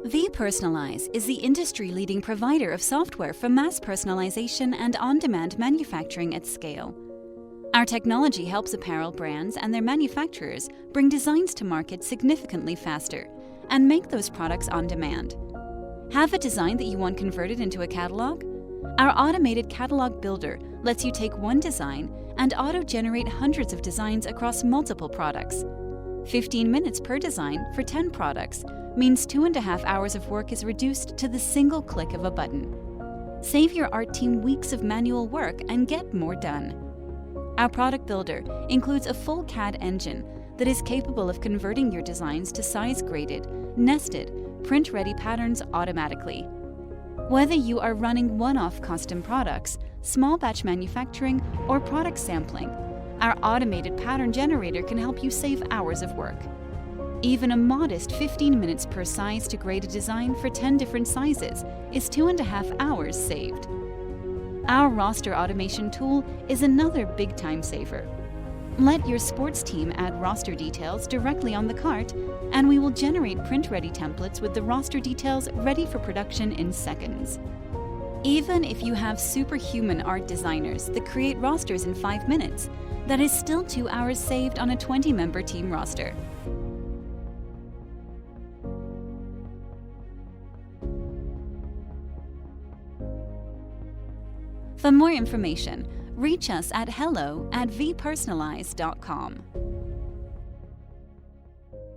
vPersonalize is the industry-leading provider of software for mass personalization and on-demand manufacturing at scale. Our technology helps apparel brands and their manufacturers bring designs to market significantly faster and make those products on demand. Have a design that you want converted into a catalog? Our automated catalog builder lets you take one design and auto-generate hundreds of designs across multiple products. 15 minutes per design for 10 products means 2.5 hours of work is reduced to the single click of a button. Save your art team weeks of manual work and get more done. Our product builder includes a full CAD engine that is capable of converting your designs to size-graded, nested, print-ready patterns automatically. Whether you are running one-off custom products, small batch manufacturing, or product sampling, our automated pattern generator can help you save hours of work. Even a modest 15 minutes per size to grade a design for 10 different sizes is 2.5 hours saved. Our roster automation tool is another big time saver. Let your sports team add roster details directly on the cart, and we will generate print-ready templates with the roster details ready for production in seconds. Even if you have superhuman art designers that create rosters in 5 minutes, that is still 2 hours saved on a 20-member team roster. For more information, reach us at hello@vpersonalize.com.